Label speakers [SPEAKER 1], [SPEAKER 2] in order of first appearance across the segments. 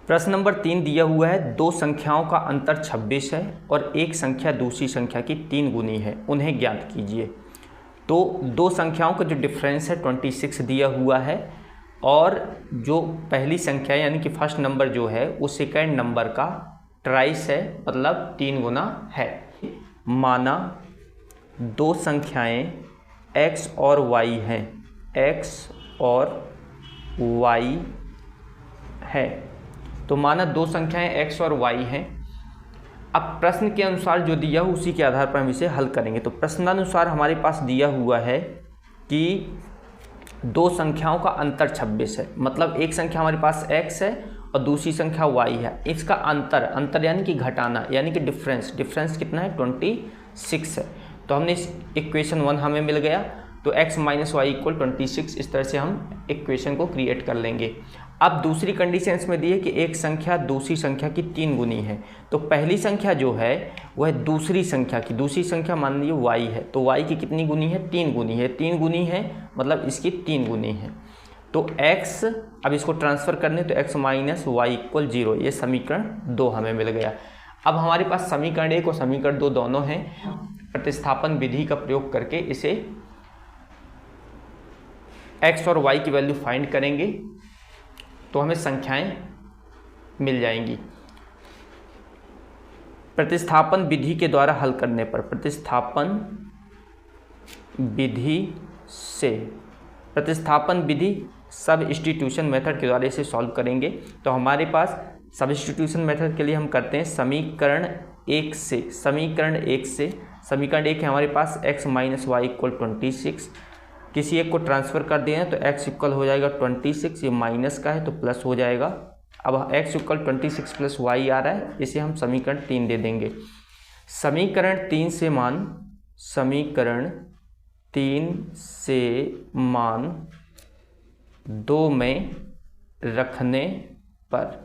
[SPEAKER 1] प्रश्न नंबर 3 दिया हुआ है, दो संख्याओं का अंतर 26 है और एक संख्या दूसरी संख्या की 3 गुनी है, उन्हें ज्ञात कीजिए। तो दो संख्याओं का जो डिफरेंस है 26 दिया हुआ है और जो पहली संख्या यानी कि फर्स्ट नंबर जो है वो सेकंड नंबर का ट्राइस है, मतलब 3 गुना है। माना दो संख्याएं x और y हैं, x और y है। तो माना दो संख्याएं x और y हैं। अब प्रश्न के अनुसार जो दिया हो उसी के आधार पर हम इसे हल करेंगे। तो प्रश्नानुसार हमारे पास दिया हुआ है कि दो संख्याओं का अंतर 26 है, मतलब एक संख्या हमारे पास x है और दूसरी संख्या y है। इसका अंतर यानी कि घटाना, यानी कि डिफरेंस कितना है 26 है। तो हमने इस इक्वेशन 1 हमें मिल गया। तो x माइनस वाई इक्वल 26, इस तरह से हम इक्वेशन को क्रिएट कर लेंगे। अब दूसरी कंडीशंस में दी है कि एक संख्या दूसरी संख्या की 3 गुनी है। तो पहली संख्या जो है वह दूसरी संख्या मान लीजिए y है, तो y की कितनी गुनी है 3 गुनी है। 3 गुनी है मतलब इसकी 3 गुनी है। तो x, अब इसको ट्रांसफर करने तो x माइनस वाई इक्वल 0, ये समीकरण 2 हमें मिल गया। अब हमारे पास समीकरण 1 और समीकरण 2 दोनों हैं। प्रतिस्थापन विधि का प्रयोग करके इसे x और y की वैल्यू फाइंड करेंगे तो हमें संख्याएं मिल जाएंगी। प्रतिस्थापन विधि के द्वारा हल करने पर, प्रतिस्थापन विधि सबस्टिट्यूशन मेथड के द्वारा इसे सॉल्व करेंगे। तो हमारे पास सबस्टिट्यूशन मेथड के लिए हम करते हैं समीकरण 1 है हमारे पास x माइनस वाई इक्वल 26। किसी एक को ट्रांसफ़र कर दें तो x इक्वल हो जाएगा 26, ये माइनस का है तो प्लस हो जाएगा। अब x इक्वल 26 प्लस वाई आ रहा है, इसे हम समीकरण 3 दे देंगे। समीकरण 3 से मान 2 में रखने पर,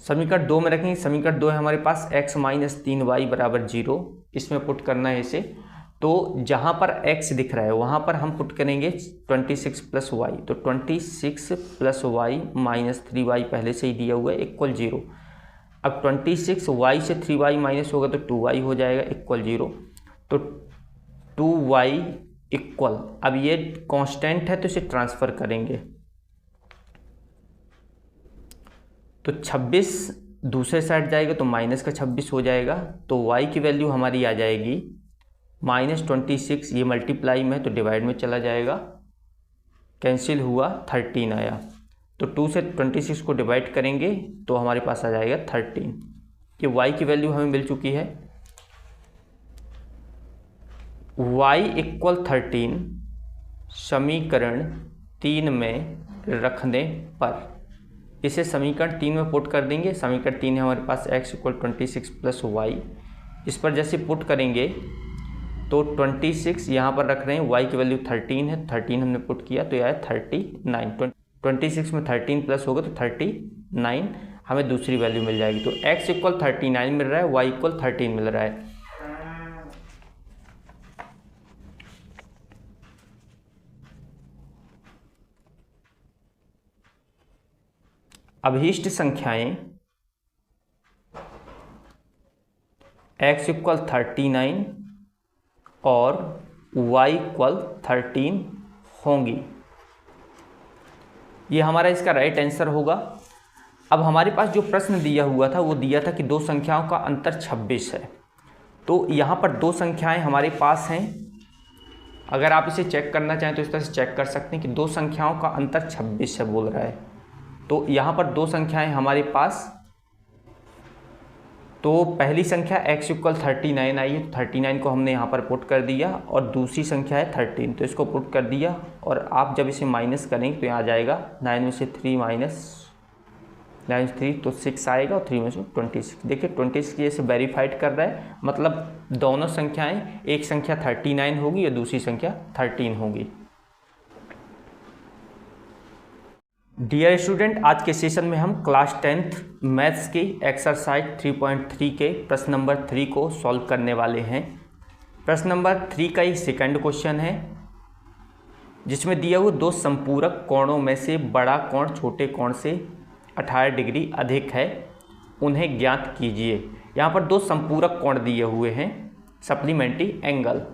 [SPEAKER 1] समीकरण 2 में रखेंगे। समीकरण 2 है हमारे पास x माइनस 3y बराबर 0, इसमें पुट करना है इसे। तो जहाँ पर x दिख रहा है वहाँ पर हम पुट करेंगे 26 प्लस वाई। तो 26 प्लस वाई माइनस 3y पहले से ही दिया हुआ है इक्वल 0। अब 26 y से 3y माइनस होगा तो 2y हो जाएगा इक्वल 0। तो 2y इक्वल, अब ये कांस्टेंट है तो इसे ट्रांसफ़र करेंगे तो 26 दूसरे साइड जाएगा तो माइनस का 26 हो जाएगा। तो y की वैल्यू हमारी आ जाएगी -26, ये मल्टीप्लाई में है तो डिवाइड में चला जाएगा, कैंसिल हुआ 13 आया। तो 2 से 26 को डिवाइड करेंगे तो हमारे पास आ जाएगा 13। ये y की वैल्यू हमें मिल चुकी है। y इक्वल 13 समीकरण 3 में रखने पर, इसे समीकरण 3 में पुट कर देंगे। समीकरण 3 है हमारे पास x इक्वल 26 प्लस वाई, इस पर जैसे पुट करेंगे तो 26 यहाँ पर रख रहे हैं, y की वैल्यू 13 है, 13 हमने पुट किया तो यह है 39। 26 में 13 प्लस होगा तो 39 हमें दूसरी वैल्यू मिल जाएगी। तो x इक्वल 39 मिल रहा है, y इक्वल 13 मिल रहा है। अभीष्ट संख्याएं x इक्वल 39 और y इक्वल 13 होंगी। ये हमारा इसका राइट आंसर होगा। अब हमारे पास जो प्रश्न दिया हुआ था वो दिया था कि दो संख्याओं का अंतर 26 है। तो यहाँ पर दो संख्याएं हमारे पास हैं। अगर आप इसे चेक करना चाहें तो इस तरह से चेक कर सकते हैं कि दो संख्याओं का अंतर 26 है बोल रहा है। तो यहाँ पर दो संख्याएं हमारे पास, तो पहली संख्या x इक्वल 39 आई है, तो 39 को हमने यहाँ पर पुट कर दिया और दूसरी संख्या है 13 तो इसको पुट कर दिया। और आप जब इसे माइनस करेंगे तो यहाँ आ जाएगा 9 में से 3 माइनस 9 3 तो 6 आएगा और 3 में से 26। देखिए 26 की जैसे वेरीफाइड कर रहा है, मतलब दोनों संख्याएं, एक संख्या 39 होगी और दूसरी संख्या 13 होगी। डियर स्टूडेंट, आज के सेशन में हम क्लास 10th मैथ्स की एक्सरसाइज 3.3 के प्रश्न नंबर 3 को सॉल्व करने वाले हैं। प्रश्न नंबर 3 का ही सेकंड क्वेश्चन है। जिसमें दिया हुआ दो संपूरक कोणों में से बड़ा कोण छोटे कोण से 18 डिग्री अधिक है, उन्हें ज्ञात कीजिए। यहाँ पर दो संपूरक कोण दिए हुए हैं, supplementary angle.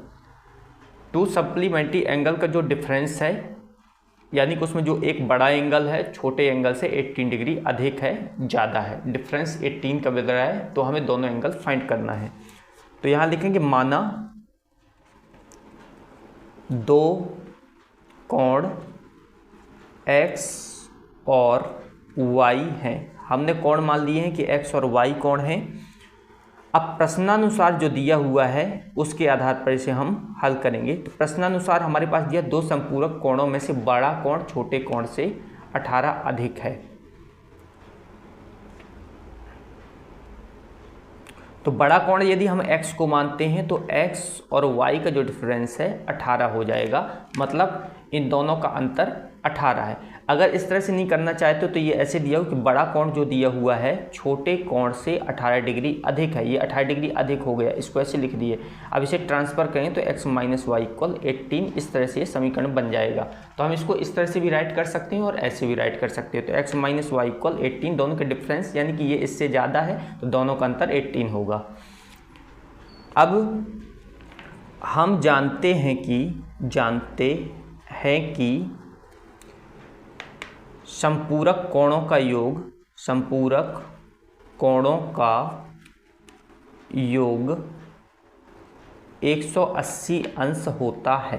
[SPEAKER 1] To supplementary angle का जो डिफरेंस है, यानी कि उसमें जो एक बड़ा एंगल है छोटे एंगल से 18 डिग्री अधिक है, ज़्यादा है, डिफरेंस 18 का बदल रहा है, तो हमें दोनों एंगल फाइंड करना है। तो यहाँ लिखेंगे माना दो कोण x और y हैं। हमने कोण मान लिए हैं कि x और y कोण हैं। अब प्रश्नानुसार जो दिया हुआ है उसके आधार पर इसे हम हल करेंगे। तो प्रश्नानुसार हमारे पास दिया दो संपूरक कोणों में से बड़ा कोण छोटे कोण से 18 अधिक है। तो बड़ा कोण यदि हम x को मानते हैं तो x और y का जो डिफरेंस है 18 हो जाएगा, मतलब इन दोनों का अंतर 18 है। अगर इस तरह से नहीं करना चाहते तो ये ऐसे दिया हो कि बड़ा कोण जो दिया हुआ है छोटे कोण से 18 डिग्री अधिक है, ये 18 डिग्री अधिक हो गया, इसको ऐसे लिख दिए। अब इसे ट्रांसफ़र करें तो x माइनस वाई इक्वल 18, इस तरह से ये समीकरण बन जाएगा। तो हम इसको इस तरह से भी राइट कर सकते हैं और ऐसे भी राइट कर सकते हैं। तो x माइनस वाई इक्वल 18, दोनों का डिफरेंस यानी कि ये इससे ज़्यादा है तो दोनों का अंतर 18 होगा। अब हम जानते हैं कि संपूरक कोणों का योग 180 अंश होता है।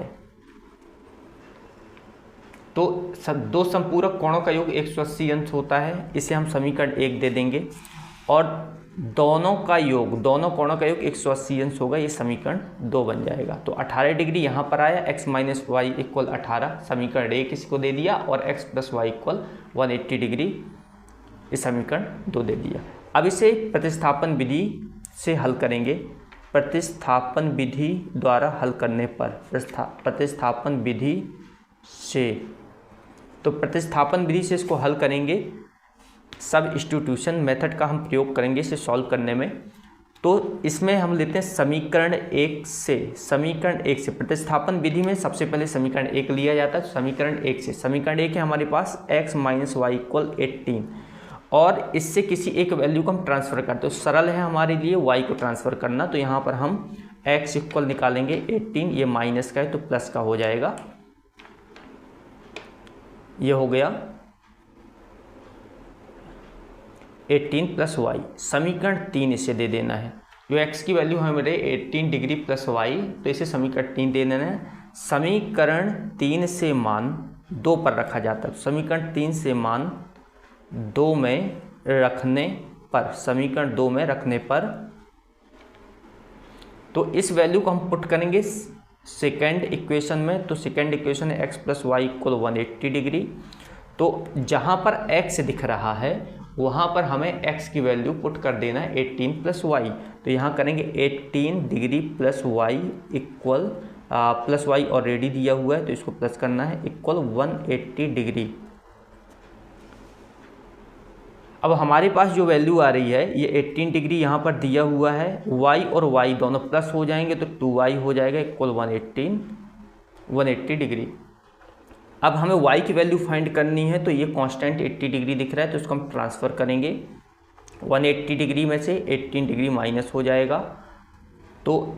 [SPEAKER 1] तो दो संपूरक कोणों का योग 180 अंश होता है, इसे हम समीकरण 1 दे देंगे। और दोनों कोणों का योग 180 अंश होगा, ये समीकरण 2 बन जाएगा। तो 18 डिग्री यहाँ पर आया, x माइनस वाई इक्वल 18, समीकरण 1 इसको दे दिया, और x plus y equal 180 degree, इस समीकरण 2 दे दिया। अब इसे प्रतिस्थापन विधि से हल करेंगे। प्रतिस्थापन विधि द्वारा हल करने पर प्रतिस्थापन विधि से इसको हल करेंगे। सबस्टिट्यूशन मेथड का हम प्रयोग करेंगे इसे सॉल्व करने में। तो इसमें हम लेते हैं समीकरण 1 से प्रतिस्थापन विधि में सबसे पहले समीकरण 1 लिया जाता है। तो समीकरण 1 है हमारे पास x माइनस वाई इक्वल 18, और इससे किसी एक वैल्यू को हम ट्रांसफ़र करते हैं। तो सरल है हमारे लिए y को ट्रांसफ़र करना। तो यहाँ पर हम x इक्वल निकालेंगे 18, ये माइनस का है तो प्लस का हो जाएगा, ये हो गया 18 प्लस वाई। समीकरण 3 इसे दे देना है। जो x की वैल्यू है मेरे 18 डिग्री प्लस वाई, तो इसे समीकरण 3 दे देना है। समीकरण 3 से मान 2 पर रखा जाता है। समीकरण 3 से मान 2 में रखने पर तो इस वैल्यू को हम पुट करेंगे सेकेंड इक्वेशन में। तो सेकेंड इक्वेशन है x plus y equal 180 degree. तो जहाँ पर x दिख रहा है वहाँ पर हमें x की वैल्यू पुट कर देना है 18 प्लस वाई। तो यहाँ करेंगे 18 degree plus y equal plus y already दिया हुआ है तो इसको प्लस करना है, इक्वल 180 डिग्री। अब हमारे पास जो वैल्यू आ रही है ये 18 डिग्री यहाँ पर दिया हुआ है, y और y दोनों प्लस हो जाएंगे तो 2y हो जाएगा इक्वल 180 डिग्री। अब हमें y की वैल्यू फाइंड करनी है, तो ये कांस्टेंट 80 डिग्री दिख रहा है तो इसको हम ट्रांसफ़र करेंगे। 180 डिग्री में से 18 डिग्री माइनस हो जाएगा तो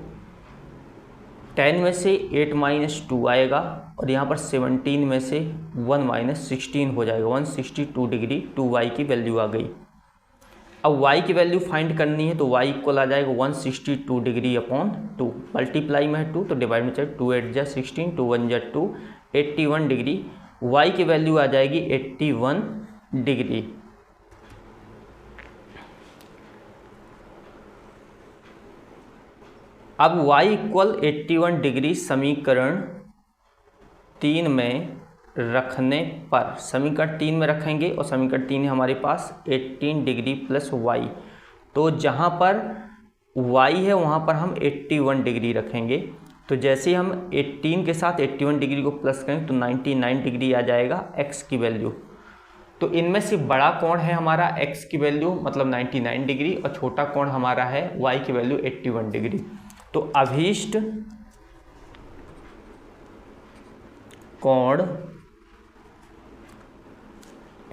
[SPEAKER 1] 10 में से 8 माइनस 2 आएगा, और यहाँ पर 17 में से 1 माइनस 16 हो जाएगा, 162 डिग्री 2y की वैल्यू आ गई। अब y की वैल्यू फाइंड करनी है तो y इक्वल आ जाएगा 162 डिग्री अपॉन 2, मल्टीप्लाई में है 2 तो डिवाइड में चाहिए, 2 8 जा 16, 2 1 जा 2, 81 डिग्री। y की वैल्यू आ जाएगी 81 डिग्री। अब y इक्वल 81 डिग्री समीकरण 3 में रखने पर, समीकरण 3 में रखेंगे और समीकरण 3 है हमारे पास 18 डिग्री प्लस वाई। तो जहाँ पर y है वहाँ पर हम 81 डिग्री रखेंगे। तो जैसे हम 18 के साथ 81 डिग्री को प्लस करें तो 99 डिग्री आ जाएगा x की वैल्यू। तो इनमें से बड़ा कोण है हमारा x की वैल्यू मतलब 99 डिग्री, और छोटा कोण हमारा है y की वैल्यू 81 डिग्री। तो अभीष्ट कोण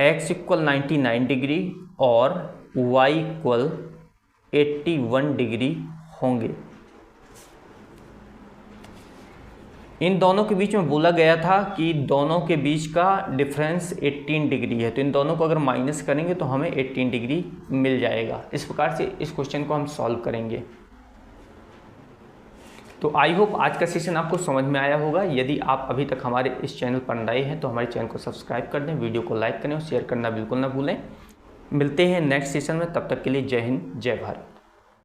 [SPEAKER 1] x इक्वल 99 डिग्री और y इक्वल 81 डिग्री होंगे। इन दोनों के बीच में बोला गया था कि दोनों के बीच का डिफरेंस 18 डिग्री है, तो इन दोनों को अगर माइनस करेंगे तो हमें 18 डिग्री मिल जाएगा। इस प्रकार से इस क्वेश्चन को हम सॉल्व करेंगे। तो आई होप आज का सेशन आपको समझ में आया होगा। यदि आप अभी तक हमारे इस चैनल पर नए हैं तो हमारे चैनल को सब्सक्राइब कर दें, वीडियो को लाइक करें और शेयर करना बिल्कुल ना भूलें। मिलते हैं नेक्स्ट सेशन में, तब तक के लिए जय हिंद जय भारत।